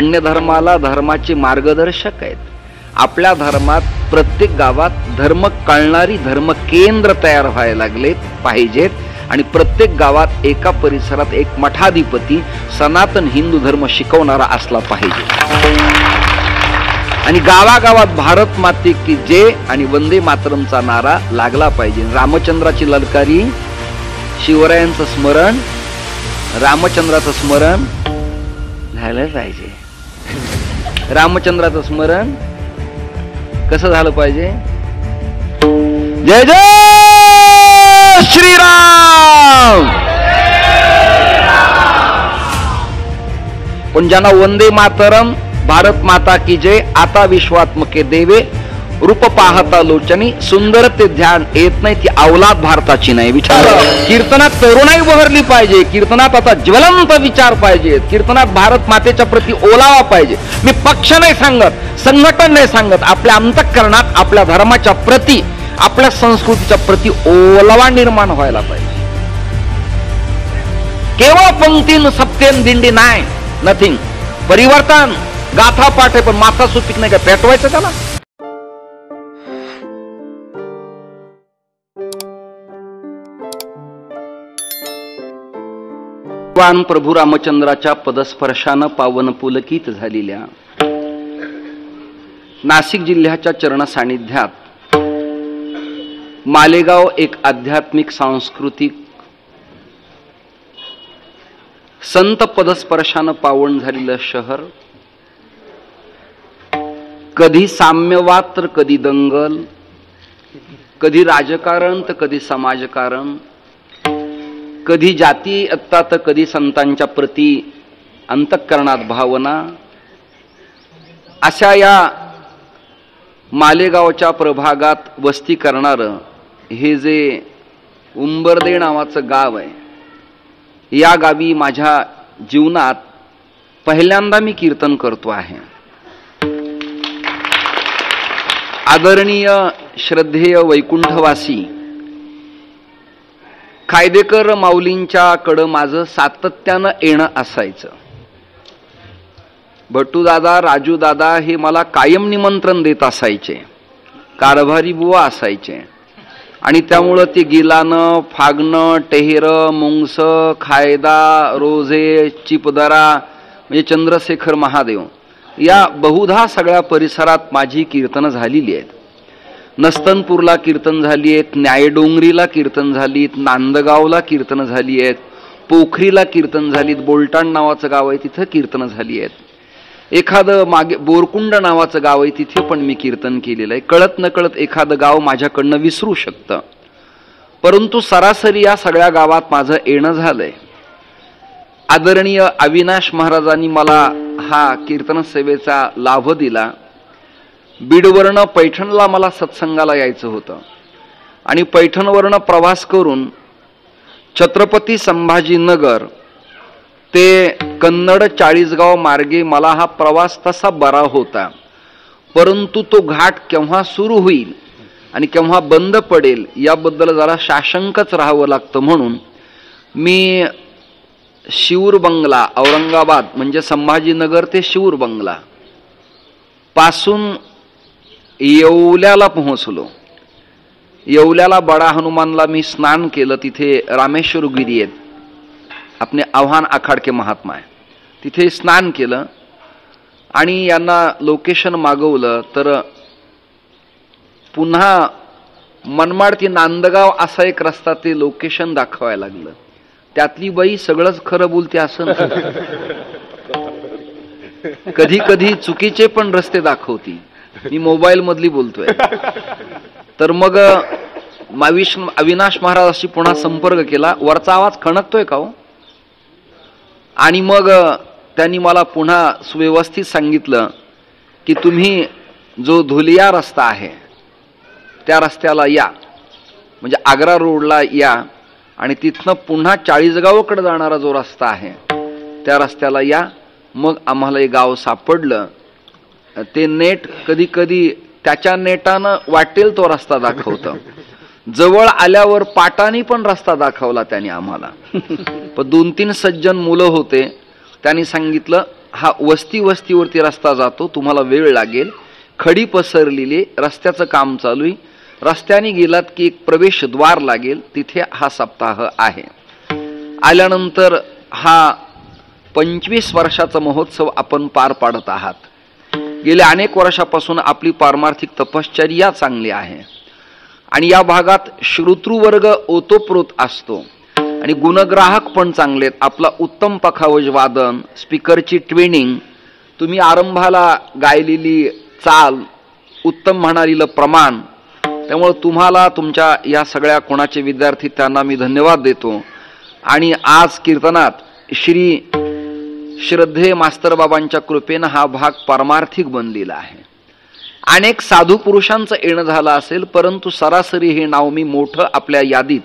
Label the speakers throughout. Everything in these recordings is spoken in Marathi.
Speaker 1: अन्य धर्माला धर्माचे मार्गदर्शक आहेत. आपल्या धर्मात प्रत्येक गावात धर्म कळणारी धर्म केंद्र तयार व्हायला लागले पाहिजेत आणि प्रत्येक गावात एका परिसरात एक मठाधिपती सनातन हिंदू धर्म शिकवणारा असला पाहिजे आणि गावागावात भारत माते की जय आणि वंदे मातरमचा नारा लागला पाहिजे. रामचंद्राची ललकारी, शिवरायांचं स्मरण, रामचंद्राचं स्मरण झालं पाहिजे. रामचंद्राचं स्मरण कसं झालं पाहिजे? जय जय श्रीराम. पण ज्यांना वंदे मातरम, भारत माता की जय, आता विश्वात्मके देवे, रूप पाहता लोचनी, सुंदर ते ध्यान येत नाही, ती अवलाद भारताची नाही. विचार कीर्तनात तरुणाई बहरली पाहिजे, कीर्तनात आता ज्वलंत विचार पाहिजे, कीर्तनात भारत मातेच्या प्रती ओलावा पाहिजे. मी पक्ष नाही सांगत, संघटन नाही सांगत, आपल्या अंतःकरणात आपल्या धर्माच्या प्रती, आपल्या संस्कृतीच्या प्रती ओलावा निर्माण व्हायला पाहिजे. केवळ पंक्तीन सप्तेन दिंडी नाही, नथिंग. परिवर्तन गाथा पाठ आहे, पण माथा सुपीक नाही का पेटवायचं त्याला. भगवान प्रभू रामचंद्राच्या पदस्पर्शानं पावन पुलकित झालेल्या नाशिक जिल्ह्याच्या चरण सानिध्यात मालेगाव एक आध्यात्मिक सांस्कृतिक संत पदस्पर्शानं पावन झालेलं शहर. कधी साम्यवाद तर कधी दंगल, कधी राजकारण तर कधी समाजकारण, कधी जातीयता तर कधी संतांच्या प्रती अंतःकरणात भावना. अशा या मालेगावच्या प्रभागात वस्ती करणारं हे जे उंबर्दे नावाचं गाव आहे, या गावी माझ्या जीवनात पहिल्यांदा मी कीर्तन करतो आहे. आदरणीय श्रद्धेय वैकुंठवासी खायदेकर माऊलींच्याकडं माझं सातत्यानं येणं असायचं. भट्टू दादा, राजू दादा हे मला कायम निमंत्रण देत असायचे, कारभारी बुवा असायचे आणि त्यामुळं ते गिलानं, फागणं, टेहरं, मुंगस, खायदा, रोजे, चिपदरा म्हणजे चंद्रशेखर महादेव या बहुधा सगळ्या परिसरात माझी कीर्तनं झालेली आहेत. नस्तनपूरला कीर्तन झाली आहेत, न्यायडोंगरीला कीर्तन झालीत, नांदगावला कीर्तन झाली आहेत, पोखरीला कीर्तन झालीत, बोलटाण नावाचं गाव आहे तिथं कीर्तन झाली आहेत. एखादं मागे बोरकुंड नावाचं गाव आहे तिथे पण मी कीर्तन केलेलं आहे. कळत नकळत एखादं गाव माझ्याकडनं विसरू शकतं, परंतु सरासरी या सगळ्या गावात माझं येणं झालंय. आदरणीय अविनाश महाराजांनी मला हा कीर्तन सेवेचा लाभ दिला. बीडवरनं पैठणला मला सत्संगाला यायचं होतं आणि पैठणवरनं प्रवास करून छत्रपती संभाजीनगर ते कन्नड चाळीसगाव मार्गे मला हा प्रवास तसा बरा होता, परंतु तो घाट केव्हा सुरू होईल आणि केव्हा बंद पडेल याबद्दल जरा साशंकच राहावं लागतं. म्हणून मी शिऊर बंगला, औरंगाबाद म्हणजे संभाजीनगर ते शिऊर बंगला पासून येवल्याला पोहोचलो. येवल्याला बडा हनुमानला मी स्नान केलं. तिथे रामेश्वर गिरी आहेत, आपले आव्हान आखाड के महात्मा आहे, तिथे स्नान केलं आणि यांना लोकेशन मागवलं. तर पुन्हा मनमाड ते नांदगाव असा एक रस्ता ते लोकेशन दाखवायला लागलं. त्यातली बाई सगळंच खरं बोलते असं कधी कधी चुकीचे पण रस्ते दाखवती. मी मोबाईल मधली बोलतोय. तर मग अविनाश महाराजांशी पुन्हा संपर्क केला. वरचा आवाज खणकतोय का हो? आणि मग त्यांनी मला पुन्हा सुव्यवस्थित सांगितलं की तुम्ही जो धुलिया रस्ता आहे त्या रस्त्याला या, म्हणजे आग्रा रोडला या आणि तिथनं पुन्हा चाळीसगावकडे जाणारा जो रस्ता आहे त्या रस्त्याला या. मग आम्हाला हे गाव सापडलं. ते नेट कधी कधी त्याच्या नेटानं वाटेल तो रस्ता दाखवतं. जवळ आल्यावर पाटानी पण रस्ता दाखवला त्याने आम्हाला. पण 2-3 सज्जन मुलं होते. त्यांनी सांगितलं हा वस्तीवरती रस्ता जातो, तुम्हाला वेळ लागेल. खडी पसरलेली, रस्त्याचं काम चालू आहे. रस्त्याने गेलात की एक प्रवेशद्वार लागेल, तिथे हा सप्ताह आहे. आल्यानंतर हा 25 वर्षाचा महोत्सव आपण पार पाडत आहात. गेल्या अनेक वर्षापासून आपली पारमार्थिक तपश्चर्या चांगली आहे आणि या भागात श्रोतृवर्ग ओतप्रोत असतो आणि गुणग्राहक पण चांगले आहेत. आपला उत्तम पखावज वादन, स्पीकरची ट्रेनिंग, तुम्ही आरंभाला गायलेली चाल, उत्तम म्हणालेलं प्रमाण, त्यामुळे तुम्हाला तुमच्या या सगळ्या कोणाचे विद्यार्थी त्यांना मी धन्यवाद देतो. आणि आज कीर्तनात श्री श्रद्धे मास्तर बाबांच्या कृपेनं हा भाग पारमार्थिक बनलेला आहे. अनेक साधू पुरुषांचं येणं झालं असेल, परंतु सरासरी हे नाव मी मोठं आपल्या यादीत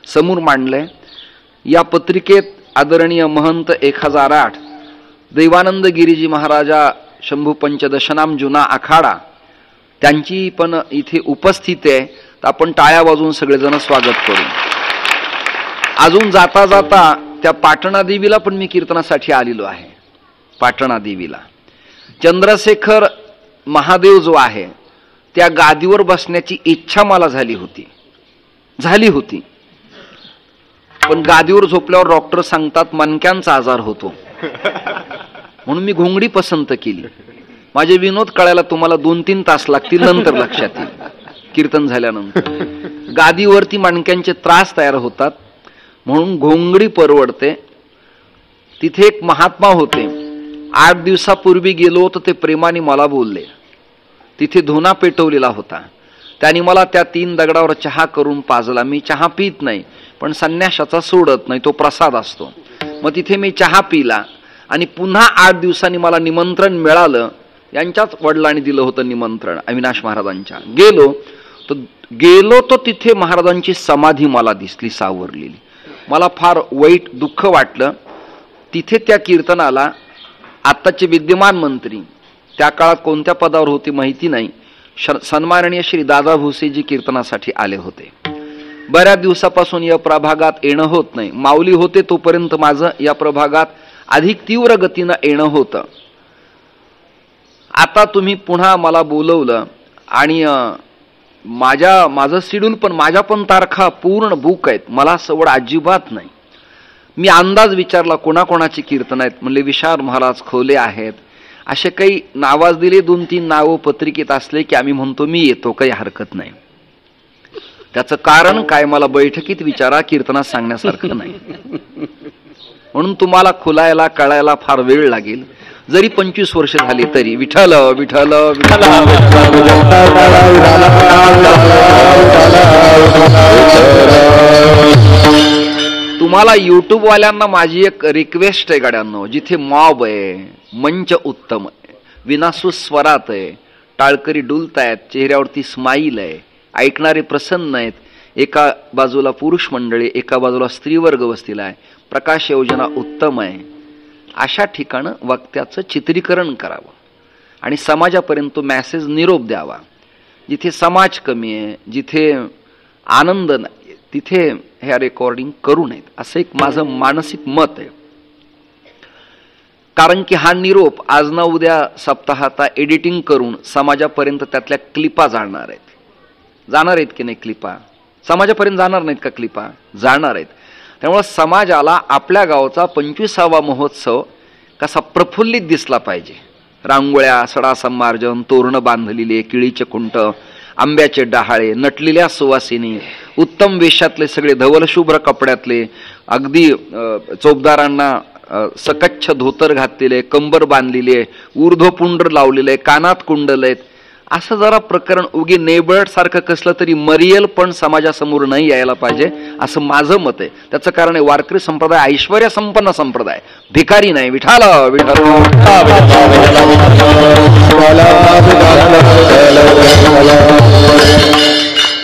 Speaker 1: समोर मांडलंय. या पत्रिकेत आदरणीय महंत 1008 देवानंद गिरीजी महाराजा शंभू पंचदशनाम जुना आखाडा त्यांची पण इथे उपस्थिती आहे. तर आपण टाळ्या वाजवून सगळेजण स्वागत करू. अजून जाता जाता त्या पाटणा देवीला पण मी कीर्तनासाठी आलेलो आहे. पाटणा देवीला चंद्रशेखर महादेव जो आहे त्या गादीवर बसण्याची इच्छा मला झाली होती, पण गादीवर झोपल्यावर डॉक्टर सांगतात मणक्यांचा आजार होतो, म्हणून मी घोंगडी पसंत केली. माझे विनोद कळायला तुम्हाला 2-3 तास लागतील, नंतर लक्षात येईल. कीर्तन झाल्यानंतर गादीवरती मणक्यांचे त्रास तयार होतात, म्हणून घोंगडी परवडते. तिथे एक महात्मा होते, 8 दिवसापूर्वी गेलो तर ते प्रेमाने मला बोलले. तिथे धुना पेटवलेला होता, त्यांनी मला त्या 3 दगडावर चहा करून पाजला. मी चहा पित नाही, पण संन्यासाचा सोडत नाही, तो प्रसाद असतो. मग तिथे मी चहा पिला आणि पुन्हा 8 दिवसांनी मला निमंत्रण मिळालं. यांच्याच वडिलांनी दिलं होतं निमंत्रण अविनाश महाराजांच्या. गेलो तर तिथे महाराजांची समाधी मला दिसली सावरलेली. मला फार वाईट दुःख वाटलं. तिथे त्या कीर्तनाला आत्ताचे विद्यमान मंत्री, त्या काळात कोणत्या पदावर होते माहिती नाही, सन्माननीय श्री दादा भुसेजी कीर्तनासाठी आले होते. बऱ्याच दिवसापासून या प्रभागात येणं होत नाही. माऊली होते तोपर्यंत माझं या प्रभागात अधिक तीव्र गतीनं येणं होतं. आता तुम्ही पुन्हा मला बोलवलं आणि माझं शेड्यूल पण, माझ्या पण तारखा पूर्ण बुक आहेत. मला सवड अजिबात नाही. मी अंदाज विचारला कोणाकोणाची कीर्तन आहेत, म्हणले विशाल महाराज खोले आहेत. असे काही नावाज दिले, 2-3 नावं पत्रिकेत असले की आम्ही म्हणतो मी येतो, काही हरकत नाही. त्याचं कारण काय मला बैठकीत विचारा, कीर्तनात सांगण्यासारखं नाही. म्हणून तुम्हाला खुलायला कळायला फार वेळ लागेल. जरी 25 वर्ष झाली तरी विठ्ठल विठ्ठल विठ्ठल. तुम्हाला युट्यूब वाल्यांना माझी एक रिक्वेस्ट आहे गाड्यांनो, जिथे मॉब आहे, मंच उत्तम आहे, विनासुस्वरात आहे, टाळकरी डुलतायत, चेहऱ्यावरती स्माईल आहे, ऐकणारे प्रसन्न आहेत, एका बाजूला पुरुष मंडळी, एका बाजूला स्त्रीवर्ग वस्तीला आहे, प्रकाश योजना उत्तम आहे, अशा ठिकाणं वक्त्याचं चित्रीकरण करावं आणि समाजापर्यंत तो मॅसेज निरोप द्यावा. जिथे समाज कमी आहे, जिथे आनंद नाही, तिथे ह्या रेकॉर्डिंग करू नयेत, असं एक माझं मानसिक मत आहे. कारण की हा निरोप आज ना उद्या सप्ताहात एडिटिंग करून समाजापर्यंत त्यातल्या क्लिपा जाणार आहेत की नाही? क्लिपा समाजापर्यंत जाणार नाहीत का? क्लिपा जाणार आहेत. त्यामुळे समाजाला आपल्या गावचा 25वा महोत्सव कसा प्रफुल्लित दिसला पाहिजे. रांगोळ्या, सडा संमार्जन, तोरणं बांधलेले, केळीचे खुंट, आंब्याचे डहाळे, नटलेल्या सुवासिनी, उत्तम वेशातले सगळे, धवलशुभ्र कपड्यातले, अगदी चोपदारांना सकच्छ धोतर घातलेले, कंबर बांधलेले, ऊर्ध्वपुंड लावलेले, कानात कुंडल आहेत, असं जरा प्रकरण उगी नेबळट सारखं कसलं तरी मरियल पण समाजासमोर नाही यायला पाहिजे, असं माझं मत आहे. त्याचं कारण आहे वारकरी संप्रदाय ऐश्वर्य संपन्न संप्रदाय, भिकारी नाही. विठाल विठाल.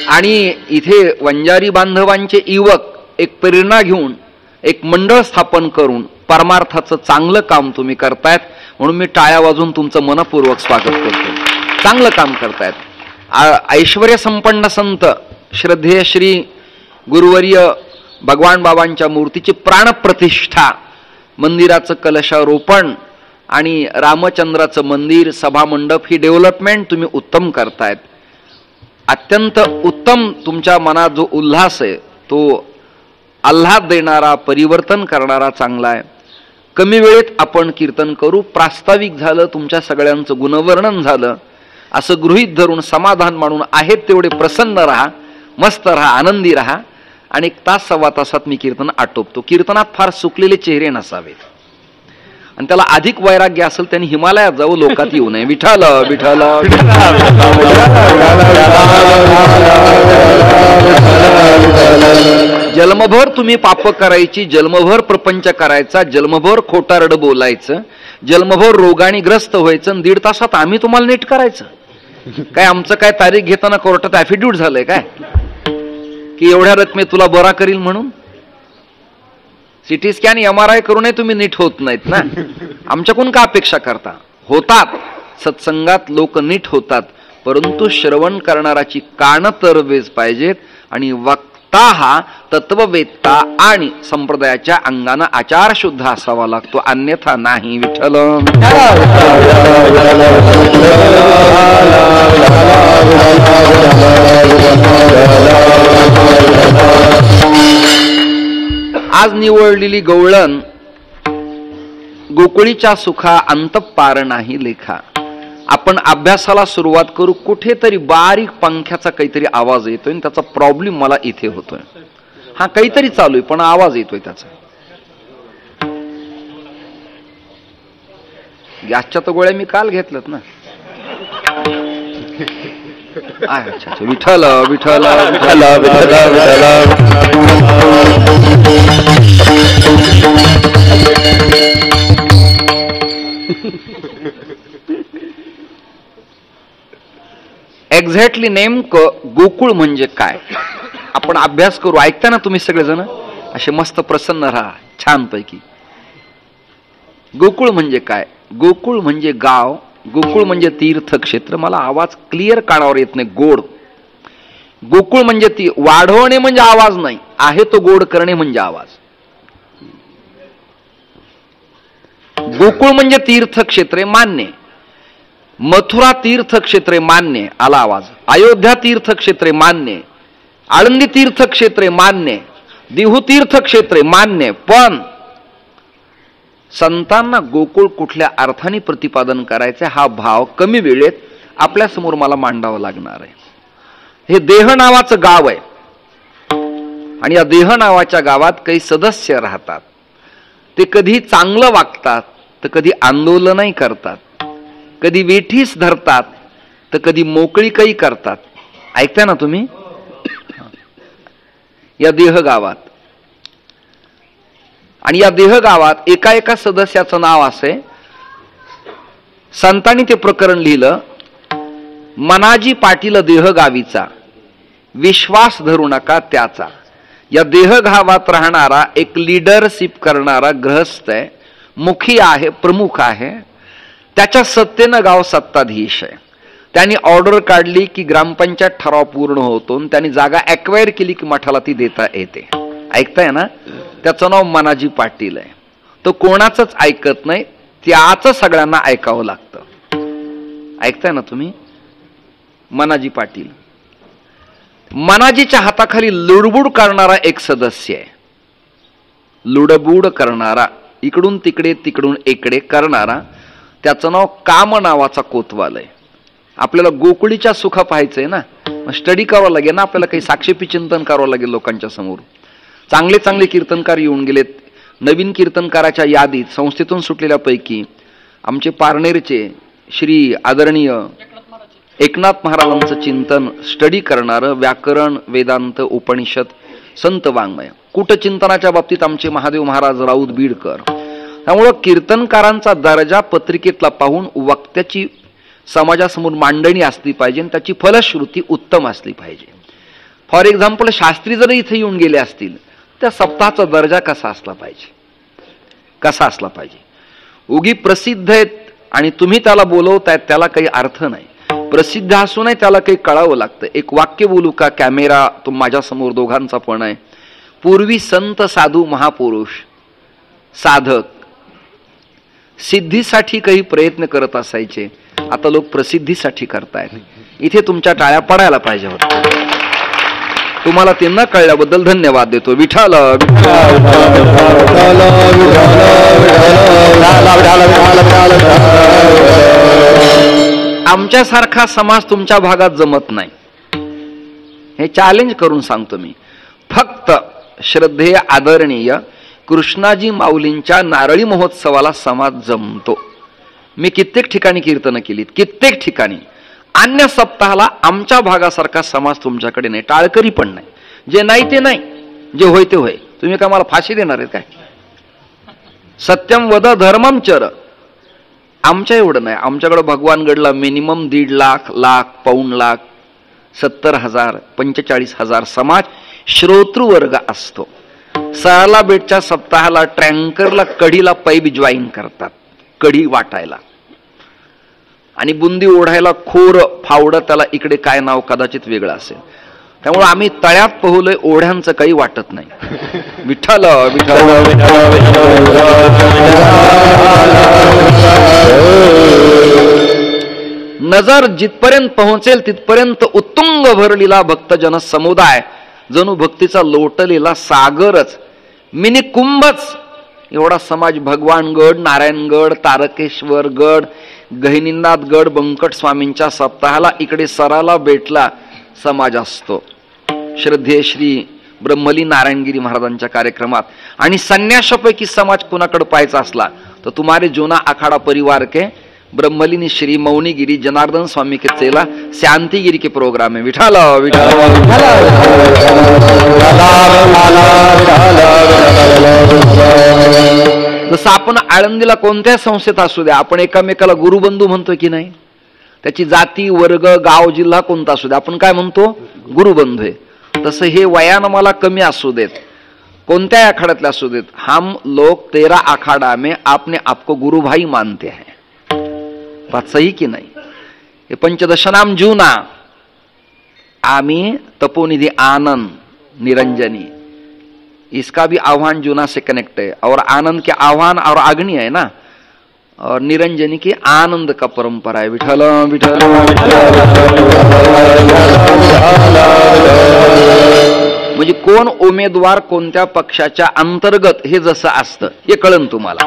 Speaker 1: आणि इथे वंजारी बांधवांचे युवक एक प्रेरणा घेऊन एक मंडळ स्थापन करून परमार्थाचं चांगलं काम तुम्ही करतायत, म्हणून मी टाळ्या वाजवून तुमचं मनपूर्वक स्वागत करतो. चांगलं काम करतायत. ऐश्वर्य संपन्न संत श्रद्धेय श्री गुरुवर्य भगवान बाबांच्या मूर्तीची प्राणप्रतिष्ठा, मंदिराचं कलशारोपण आणि रामचंद्राचं मंदिर, सभामंडप ही डेव्हलपमेंट तुम्ही उत्तम करतायत. अत्यंत उत्तम. तुमच्या मनात जो उल्हास आहे तो आल्हाद देणारा, परिवर्तन करणारा चांगला आहे. कमी वेळेत आपण कीर्तन करू. प्रास्ताविक झालं, तुमच्या सगळ्यांचं गुणवर्णन झालं असं गृहीत धरून समाधान मानून आहेत तेवढे प्रसन्न राहा, मस्त राहा, आनंदी राहा. आणि 1 तास 1.25 तासात मी कीर्तन आटोपतो. कीर्तनात फार सुकलेले चेहरे नसावेत. आणि त्याला अधिक वैराग्य असेल त्यांनी हिमालयात जाऊ, लोकात येऊ नये. विठ्ठल विठ्ठल. जन्मभर तुम्ही पाप करायची, जन्मभर प्रपंच करायचा, जन्मभर खोटारड बोलायचं, जन्मभर रोगाने ग्रस्त व्हायचं, आणि 1.5 तासात आम्ही तुम्हाला नीट करायचं. काय आमचं काय तारीख घेताना कोर्टात ऍफिड्यूट झालंय काय की एवढ्या रकमेत तुला बरा करील म्हणून? सिटी स्कॅन MRI करूनही तुम्ही नीट होत नाहीत ना. आमच्याकडून का अपेक्षा करता? होतात. सत्संगात लोक नीट होतात, परंतु श्रवण करणाराची कान तरबेज पाहिजेत आणि वक्ता हा तत्ववेत्ता आणि संप्रदायाच्या अंगानं आचार शुद्ध असावा लागतो, अन्यथा नाही. विठ्ठल. आज निवडलेली गवळण गोकुळीच्या सुखा अंतपार नाही लेखा. आपण अभ्यासाला सुरुवात करू. कुठेतरी बारीक पंख्याचा काहीतरी आवाज येतोय, त्याचा प्रॉब्लेम मला इथे होतोय. हा काहीतरी चालू आहे पण आवाज येतोय त्याचा. गॅसच्या तर गोळ्या मी काल घेतल्यात ना. अच्छा. विठ्ठल विठ्ठल विठ्ठल विठ्ठल. एक्झॅक्टली नेमकं गोकुळ म्हणजे काय आपण अभ्यास करू. ऐकता ना तुम्ही सगळेजण असे मस्त प्रसन्न राहा छानपैकी. गोकुळ म्हणजे काय? गोकुळ म्हणजे गाव, गोकुळ म्हणजे तीर्थक्षेत्र. मला आवाज क्लिअर कानावर येत नाही. गोड. गोकुळ म्हणजे ती वाढवणे म्हणजे आवाज नाही, आहे तो गोड करणे म्हणजे आवाज. गोकुळ म्हणजे तीर्थक्षेत्रे मान्य, मथुरा तीर्थक्षेत्रे मान्य, आला आवाज. अयोध्या तीर्थक्षेत्रे मान्य, आळंदी तीर्थक्षेत्रे मान्य, देहू तीर्थक्षेत्रे मान्य. पण संतांना गोकुळ कुठल्या अर्थाने प्रतिपादन करायचे हा भाव कमी वेळेत आपल्या समोर मला मांडावा लागणार आहे. हे देह नावाचं गाव आहे आणि या देह नावाच्या गावात काही सदस्य राहतात. ते कधी चांगलं वागतात तर कधी आंदोलनही करतात, कधी वेठीस धरतात तर कधी मोकळीकही करतात. ऐकताय ना तुम्ही? या देह गावात आणि या देह गावात एका एका सदस्याचं नाव असे. संतांनी ते प्रकरण लिहिलं. मनाजी पाटील देह गावीचा, विश्वास धरू नका त्याचा. या देह गावात राहणारा एक लीडरशिप करणारा गृहस्थ आहे, मुखी आहे, प्रमुख आहे. त्याच्या सत्तेनं गाव सत्ताधीश आहे. त्यांनी ऑर्डर काढली की ग्रामपंचायत ठराव पूर्ण होतो, त्यांनी जागा ॲक्वायर केली की मठाला ती देता येते. ऐकताय ना? त्याचं नाव मनाजी पाटील आहे. तो कोणाचंच ऐकत नाही, त्याच सगळ्यांना ऐकावं लागतं. ऐकताय ना तुम्ही? मनाजी पाटील. मनाजीच्या हाताखाली लुडबुड करणारा एक सदस्य आहे. लुडबुड करणारा, इकडून तिकडे तिकडून इकडे करणारा. त्याचं नाव काम नावाचा कोतवाल आहे. आपल्याला गोकुळीच्या सुख पाहायचंय ना, स्टडी करावं लागेल ना, आपल्याला काही साक्षेपी चिंतन करावं लागेल लोकांच्या समोर. चांगले चांगले कीर्तनकार येऊन गेलेत. नवीन कीर्तनकाराच्या यादीत संस्थेतून सुटलेल्यापैकी आमचे पारनेरचे श्री आदरणीय एकनाथ महाराजांचं चिंतन स्टडी करणारं, व्याकरण, वेदांत, उपनिषद, संत वाङ्मय, कूटचिंतनाच्या बाबतीत आमचे महादेव महाराज राऊत बीडकर. त्यामुळं कीर्तनकारांचा दर्जा पत्रिकेतला पाहून वक्त्याची समाजासमोर मांडणी असली पाहिजे आणि त्याची फलश्रुती उत्तम असली पाहिजे. फॉर एक्झाम्पल, शास्त्री जर इथे येऊन गेले असतील त्या सप्ताहाचा दर्जा कसा असला पाहिजे, कसा असला पाहिजे. उगी प्रसिद्ध आहेत आणि तुम्ही त्याला बोलवतायत त्याला काही अर्थ नाही. प्रसिद्ध असूनही त्याला काही कळावं लागतं. एक वाक्य बोलू का? कॅमेरा तो माझ्यासमोर दोघांचा पण आहे. पूर्वी संत, साधू, महापुरुष, साधक, सिद्धीसाठी काही प्रयत्न करत असायचे, आता लोक प्रसिद्धीसाठी करतायत. इथे तुमच्या टाळ्या पडायला पाहिजे होत्या. तुम्हाला ते न कळल्याबद्दल धन्यवाद देतो. विठ्ठल आमच्यासारखा समाज तुमच्या भागात जमत नाही, हे चॅलेंज करून सांगतो मी. फक्त श्रद्धेय आदरणीय कृष्णाजी माऊलींच्या नारळी महोत्सवाला समाज जमतो. मी कित्येक ठिकाणी कीर्तनं केलीत, कित्येक ठिकाणी. अन्य सप्ताहाला आमच्या भागासारखा समाज तुमच्याकडे नाही, टाळकरी पण नाही. जे नाही ते नाही, जे होय ते होय. तुम्ही काय मला फाशी देणार आहेत काय? सत्यम वद धर्मम चर. आमच्या एवढं नाही. आमच्याकडं भगवानगडला मिनिमम 1.5 लाख, लाख, पाऊण लाख, 70,000, 45,000 समाज श्रोतृवर्ग असतो. सरला बेटच्या सप्ताहाला ट्रँकरला कढीला पाईप जॉईन करतात, कढी वाटायला. आणि बुंदी ओढायला खोर फावडं, त्याला इकडे काय नाव कदाचित वेगळं असेल. त्यामुळे आम्ही तळ्यात पोहलोय, ओढ्यांचं काही वाटत नाही. विठ्ठल विठ्ठल नजर जिथपर्यंत पोहोचेल तिथपर्यंत उत्तुंग भरलेला भक्तजन समुदाय, जणू भक्तीचा लोटलेला सागरच, मिनी कुंभच एवढा समाज. भगवानगड, नारायणगड, तारकेश्वरगड, गहिनीनाथगड, बंकट स्वामींच्या सप्ताहाला इकडे सराला बेटला समाज असतो. श्रद्धेय श्री ब्रह्मली नारायणगिरी महाराजांच्या कार्यक्रमात. आणि संन्याशापैकी समाज कोणाकडे पाहायचा असला तर तुम्हारे जोना अखाड़ा परिवार के ब्रह्मलिनी श्री मौनीगिरी जनार्दन स्वामी के चेला शांतिगिरी के प्रोग्राम है. विठाल जसं आपण आळंदीला कोणत्या संस्थेत असू द्या, आपण एकामेकाला गुरुबंधू म्हणतो की नाही? त्याची जाती, वर्ग, गाव, जिल्हा कोणता असू द्या, आपण काय म्हणतो? गुरुबंधू आहे. तसं हे वयानं मला कमी असू देत, कोणत्या आखाड्यातले असू देत, हम लोग 13 अखाड़ा में आपने आपको गुरु भाई मानते हैं. बात सही की नहीं? ये पंचदशनाम जूना, आमी तपोनिधि आनंद निरंजनी, इसका भी आह्वान जूना से कनेक्ट है. और आनंद के आह्वान और अग्नि है ना, और निरंजनी की आनंद का परंपरा है. विठल विठल म्हणजे कोण उमेदवार कोणत्या पक्षाच्या अंतर्गत हे जसं असतं हे कळन तुम्हाला,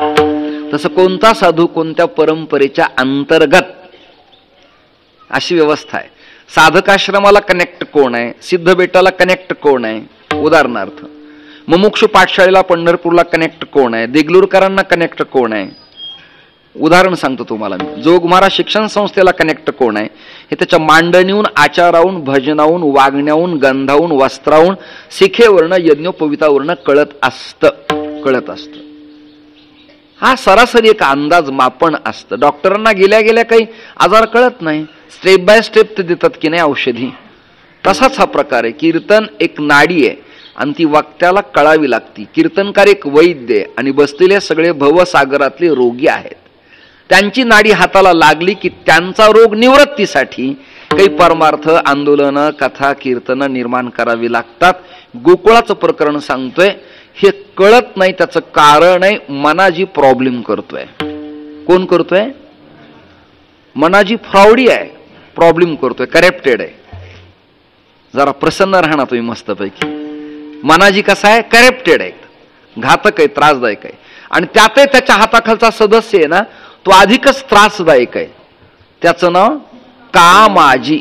Speaker 1: तसं कोणता साधू कोणत्या परंपरेच्या अंतर्गत, अशी व्यवस्था आहे. साधकाश्रमाला कनेक्ट कोण आहे, सिद्ध बेटाला कनेक्ट कोण आहे, उदाहरणार्थ मुमुक्षु पाठशाळेला पंढरपूरला कनेक्ट कोण आहे, देगलूरकरांना कनेक्ट कोण आहे, उदाहरण सांगतो तुम्हाला मी. जोगमारा शिक्षण संस्थेला कनेक्ट कोण आहे हे त्याच्या मांडणीहून, आचाराहून, भजनाहून, वागण्याहून, गंधाहून, वस्त्राहून, शिखेवरनं, यज्ञोपवितावरनं कळत असतं. हा सरासरी एक अंदाज मापन असतं. डॉक्टरांना गेल्या गेल्या काही आजार कळत नाही, स्टेप बाय स्टेप ते देतात की नाही औषधी. तसाच हा प्रकार आहे. कीर्तन एक नाडी आहे आणि ती वक्त्याला कळावी लागती. कीर्तनकार एक वैद्य आहे आणि बसलेले सगळे भवसागरातले रोगी आहेत. त्यांची नाडी हाताला लागली की त्यांचा रोग निवृत्तीसाठी काही परमार्थ, आंदोलन, कथा, कीर्तन निर्माण करावी लागतात. गोकुळाचं प्रकरण सांगतोय. हे कळत नाही, त्याचं कारण आहे मनाजी प्रॉब्लेम करतोय. कोण करतोय? मनाजी फ्रॉडी आहे, प्रॉब्लेम करतोय, करेप्टेड आहे. जरा प्रसन्न राहणार तुम्ही मस्तपैकी. मनाजी कसा आहे? करेप्टेड आहे, घातक आहे, त्रासदायक आहे. आणि त्यातही त्याच्या हाताखालचा सदस्य आहे ना, तो अधिकच त्रासदायक आहे. त्याचं नाव कामाजी.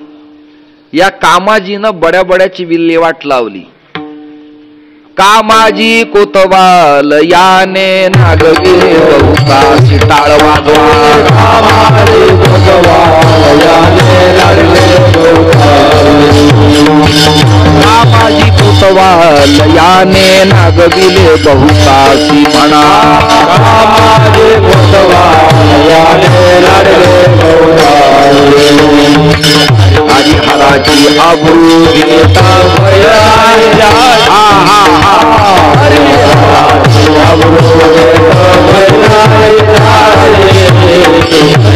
Speaker 1: या कामाजीनं बड्या बड्याची विल्हेवाट लावली. कामाजी कोतवाल याने नागविले बहुतासी टाळ वाजवा. कामाजी कोतवाल याने लागले कामाजी कोतवाल याने नागविले बहुतासी म्हणा. कामाजी कोतवाल याने लागले बहुतासी. हरिहराची आबरू घेता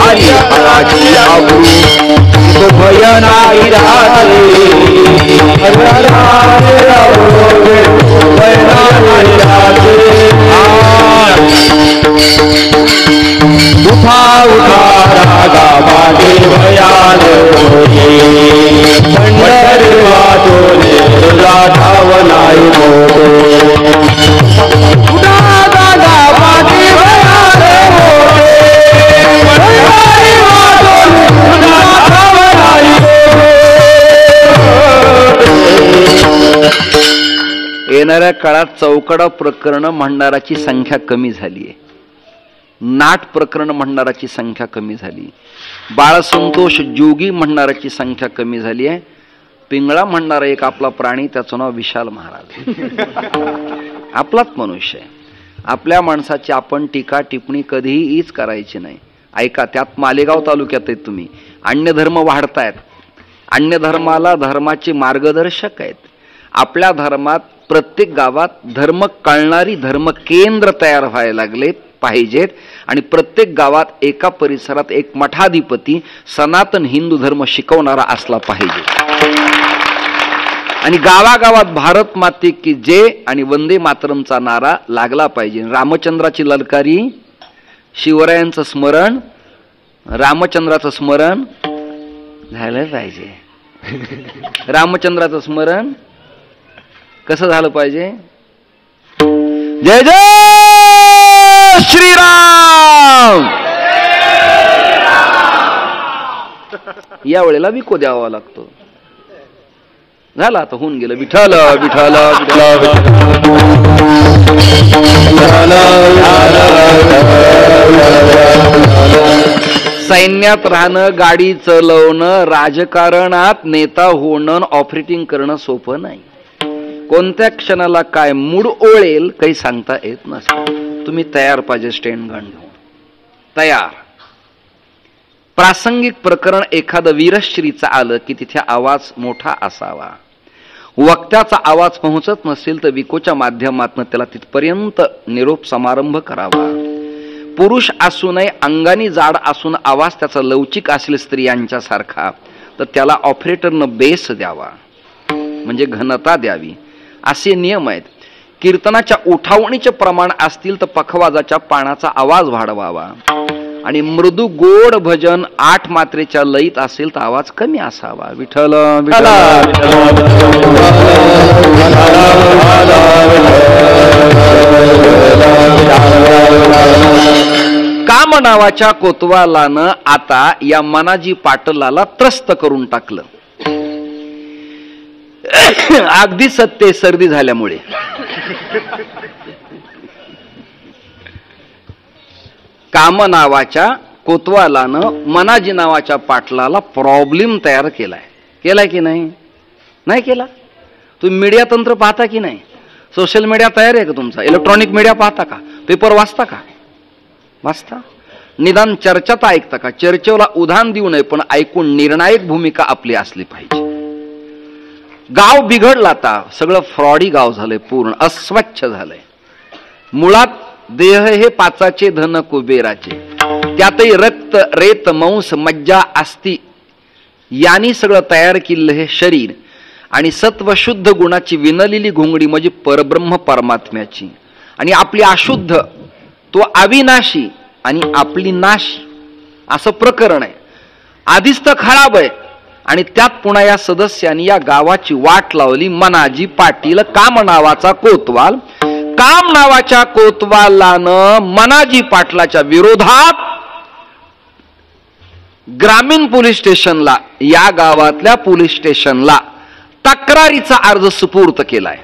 Speaker 1: हरिहराची आबरू तो भय नाही राहते. चौकडा प्रकरण म्हणणाराची संख्या कमी झाली आहे, नाट प्रकरण म्हणणाराची संख्या कमी झाली, बाळसंतोष जोगी म्हणणाराची संख्या कमी झाली आहे. पिंगळा म्हणणारा एक आपला प्राणी, त्याचं नाव विशाल महाराज. आपलाच मनुष्य आहे. आपल्या माणसाची आपण टीका टिप्पणी कधीहीच करायची नाही. ऐका, त्यात मालेगाव तालुक्यात आहेत तुम्ही, अन्य धर्म वाढतायत, अन्य धर्माला धर्माचे मार्गदर्शक आहेत. आपल्या धर्मात प्रत्येक गावात धर्म कळणारी धर्म केंद्र तयार व्हायला लागले पाहिजेत आणि प्रत्येक गावात एका परिसरात एक मठाधिपती सनातन हिंदू धर्म शिकवणारा असला पाहिजे. आणि गावागावात भारत माते की जय आणि वंदे मातरमचा नारा लागला पाहिजे. रामचंद्राची ललकारी, शिवरायांचं स्मरण, रामचंद्राचं स्मरण झालं पाहिजे. रामचंद्राचं स्मरण कसं झालं पाहिजे? जय जय श्रीराम. या वेळेला विको द्यावा लागतो. झाला, आता होऊन गेलं. विठ्ठल विठ्ठल सैन्यात राहणं, गाडी चालवणं, राजकारणात नेता होणं, ऑपरेटिंग करणं सोपं नाही. कोणत्या क्षणाला काय मूड ओळेल काही सांगता येत नसतं. तुम्ही तयार पाहिजे, स्टँड गन घेऊन तयार. प्रासंगिक प्रकरण एखादं वीरश्रीचं आलं की तिथे आवाज मोठा असावा. वक्त्याचा आवाज पोहोचत नसेल तर विकोच्या माध्यमातून त्याला तिथपर्यंत निरोप समारंभ करावा. पुरुष असूनही अंगानी जाड असून आवाज त्याचा लवचिक असेल स्त्रियांच्या सारखा, तर त्याला ऑपरेटरनं बेस द्यावा, म्हणजे घनता द्यावी. असे नियम आहेत. कीर्तनाच्या उठावणीचे प्रमाण असतील तर पखवाजाच्या पानाचा आवाज वाढवावा आणि मृदू गोड भजन 8 मात्रेच्या लयीत असेल तर आवाज कमी असावा. विठ्ठल काम नावाच्या कोतवालानं आता या मनाजी पाटलाला त्रस्त करून टाकलं. अगदी सत्य सर्दी झाल्यामुळे. काम नावाच्या कोतवालानं मनाजी नावाच्या पाटलाला प्रॉब्लेम तयार केलाय. केलाय की नाही? नाही केला. तुम्ही मीडिया तंत्र पाहता की नाही? सोशल मीडिया तयार आहे का तुमचा? इलेक्ट्रॉनिक मीडिया पाहता का? पेपर वाचता का? वाचता. निदान चर्चा तर ऐकता का? चर्चेला उधाण देऊ नये, पण ऐकून निर्णायक भूमिका आपली असली पाहिजे. गाव बिघडला, आता सगळं फ्रॉडी गाव झालंय, पूर्ण अस्वच्छ झालंय. मुळात देह हे पाचाचे, धन कुबेराचे, त्यातही रक्त रेत मांस मज्जा अस्ती यांनी सगळं तयार केलेलं हे शरीर आणि सत्व शुद्ध गुणाची विनलेली घोंगडी म्हणजे परब्रह्म परमात्म्याची. आणि आपली अशुद्ध तो अविनाशी आणि आपली नाशी, असं प्रकरण आहे. आधीच तर खराब आहे आणि त्यात पुन्हा या सदस्यांनी या गावाची वाट लावली. मनाजी पाटील काम नावाचा कोतवाल. काम नावाच्या कोतवालानं मनाजी पाटलाच्या विरोधात ग्रामीण पोलीस स्टेशनला, या गावातल्या पोलीस स्टेशनला तक्रारीचा अर्ज सुपूर्द केलाय.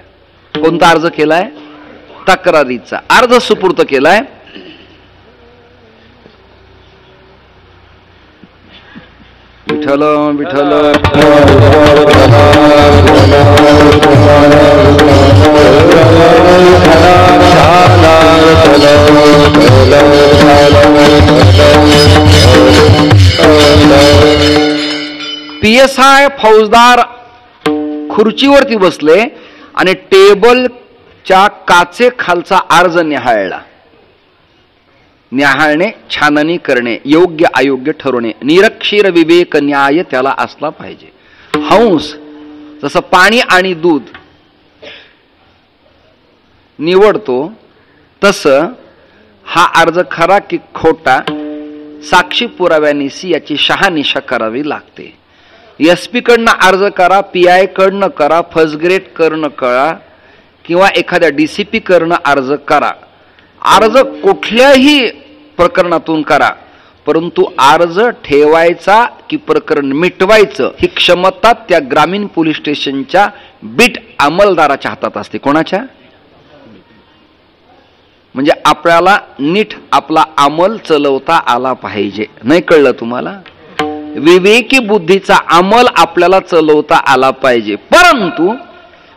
Speaker 1: कोणता अर्ज केलाय? तक्रारीचा अर्ज सुपूर्द केलाय. विठ्ठल विठ्ठल PSI फौजदार खुर्चीवरती बसले आणि टेबलच्या काचे खालचा अर्ज निहाळला. न्याहाळणे, छाननी करणे, योग्य अयोग्य ठरवणे, निरक्षीर विवेक न्याय त्याला असला पाहिजे. हंस जसं पाणी आणि दूध निवडतो तसं हा अर्ज खरा की खोटा साक्षी पुराव्यानिशी याची शहानिशा करावी लागते. SP कडनं अर्ज करा, PI कडनं करा, फर्स्ट ग्रेड कडनं करा किंवा एखाद्या DCP कडनं अर्ज करा. अर्ज कुठल्याही प्रकरणातून करा, परंतु अर्ज ठेवायचा की प्रकरण मिटवायचं ही क्षमता त्या ग्रामीण पोलीस स्टेशनच्या बीट अंमलदाराच्या हातात असते. कोणाच्या? म्हणजे आपल्याला नीट आपला अंमल चलवता आला पाहिजे. नाही कळलं तुम्हाला? विवेकी बुद्धीचा अंमल आपल्याला चलवता आला पाहिजे. परंतु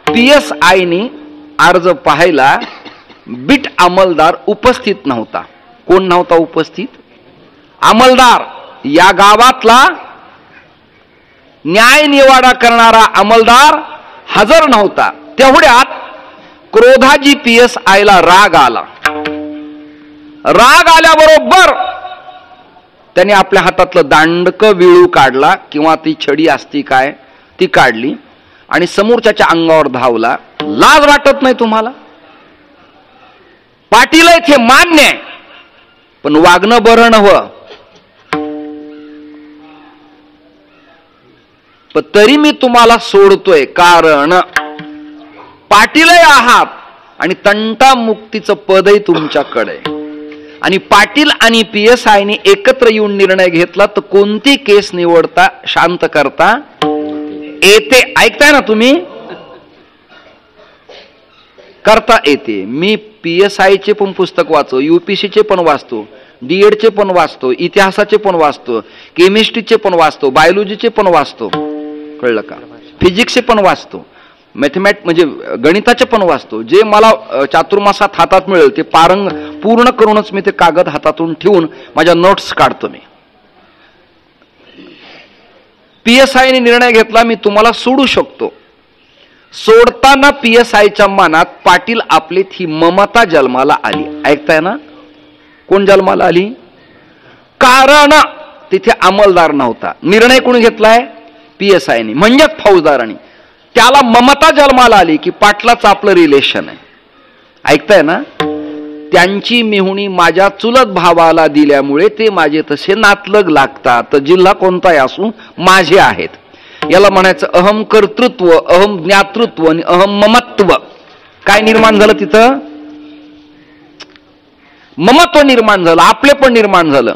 Speaker 1: PSIने अर्ज पाहायला बीट अंमलदार उपस्थित नव्हता. कोण नव्हता उपस्थित? अंमलदार. या गावातला न्याय निवाडा करणारा अंमलदार हजर नव्हता. तेवढ्यात क्रोधाजी PSIला राग आला. राग आल्याबरोबर त्याने आपल्या हातातलं दांडकं विळू काढला किंवा ती छडी असती काय ती काढली आणि समोरच्याच्या अंगावर धावला. लाज वाटत नाही तुम्हाला? पाटील आहेत हे मान्य आहे, पण वागणं बरं नव्हं. पण तरी मी तुम्हाला सोडतोय, कारण पाटीलही आहात आणि तंटा मुक्तीचं पदही तुमच्याकडे. आणि पाटील आणि PSIने एकत्र येऊन निर्णय घेतला तर कोणती केस निवडता शांत करता येते. ऐकताय ना तुम्ही? करता येते. मी PSIचे पण पुस्तक वाचतो, UPSCचे पण वाचतो, DEDचे पण वाचतो, इतिहासाचे पण वाचतो, केमिस्ट्रीचे पण वाचतो, बायोलॉजीचे पण वाचतो. कळलं का? फिजिक्सचे पण वाचतो, म्हणजे गणिताचे पण वाचतो. जे मला चातुर्मासात हातात मिळेल ते पूर्ण करूनच मी ते कागद हातातून ठेवून माझ्या नोट्स काढतो. मी PSIने निर्णय घेतला मी तुम्हाला सोडू शकतो. सोडताना PSIच्या मनात पाटील आपलीत ही ममता जन्माला आली. ऐकताय ना? कोण जन्माला आली? कारण तिथे अंमलदार नव्हता. निर्णय कोणी घेतलाय? PSIने, म्हणजेच फौजदारांनी. त्याला ममता जन्माला आली की पाटलाच आपलं रिलेशन आहे. ऐकताय ना? त्यांची मिहुणी माझ्या चुलत भावाला दिल्यामुळे ते माझे तसे नातलग लागतात. तर जिल्हा कोणताही असू माझे आहेत. याला म्हणायचं अहम कर्तृत्व, अहम ज्ञातृत्व आणि अहम ममत्व. काय निर्माण झालं तिथं? ममत्व निर्माण झालं, आपले पण निर्माण झालं.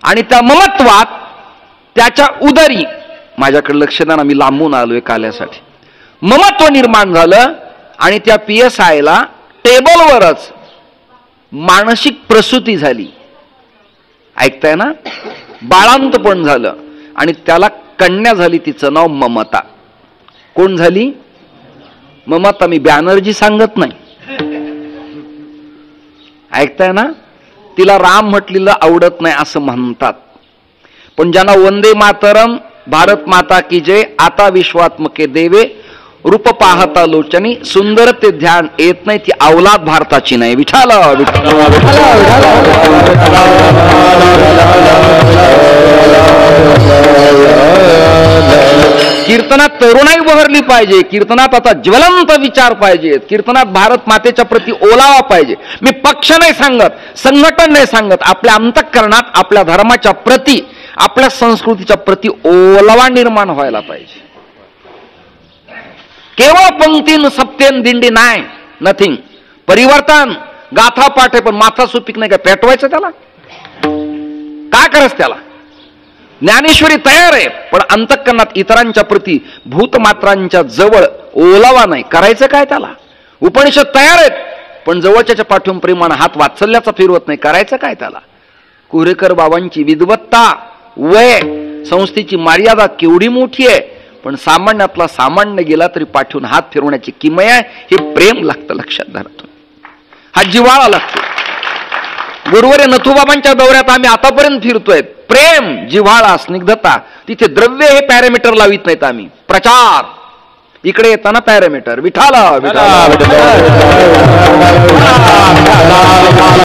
Speaker 1: आणि त्या ममत्वात त्याच्या उदरी, माझ्याकडे लक्ष द्या ना, मी लांबून आलोय काल्यासाठी, ममत्व निर्माण झालं. आणि त्या PSIला टेबलवरच मानसिक प्रसूती झाली. ऐकताय ना? बाळांतपण झालं आणि त्याला कन्या झाली. तिचं नाव ममता. कोण झाली? ममता. मी बॅनर्जी सांगत नाही. ऐकताय ना? तिला राम म्हटलेलं आवडत नाही असं म्हणतात. पण ज्यांना वंदे मातरम, भारत माता की जय, आता विश्वात्मके देवे, रूप पाहता लोचनी, सुंदर ते ध्यान येत नाही, ती अवलाद भारताची नाही. विठाल कीर्तनात तरुणाई बहरली पाहिजे. कीर्तनात आता ज्वलंत विचार पाहिजेत. कीर्तनात भारत मातेच्या प्रती ओलावा पाहिजे. मी पक्ष नाही सांगत, संघटन नाही सांगत. आपल्या अंतःकरणात आपल्या धर्माच्या प्रती, आपल्या संस्कृतीच्या प्रती ओलावा निर्माण व्हायला पाहिजे. केवळ पंक्तीन सप्तेन दिंडी नाही, नथिंग. परिवर्तन गाथा पाठ आहे पण माथा सुपीक नाही. का पेटवायचं त्याला? काय करायचं त्याला? ज्ञानेश्वरी तयार आहे पण अंतःकरणात इतरांच्या प्रती भूतमात्रांच्या जवळ ओलावा नाही. करायचं काय त्याला? उपनिषद तयार आहेत पण जवळच्या पाठवून प्रेमान हात वात्सल्याचा फिरवत नाही. करायचं काय त्याला? कुरेकर बाबांची विद्वत्ता, वय, संस्थेची मर्यादा केवढी मोठी आहे, पण सामान्यातला सामान्य गेला तरी पाठवून हात फिरवण्याची किमया आहे. हे प्रेम लागतं. लक्षात धरा. हा जिव्हाळा लागतो. गुरुवारी नथुबाबांच्या दौऱ्यात आम्ही आतापर्यंत फिरतोय. प्रेम, जिव्हाळा, स्निग्धता. तिथे द्रव्य हे पॅरामीटर लावित नाहीत आम्ही. प्रचार. इकडे येताना पॅरामीटर. विठाला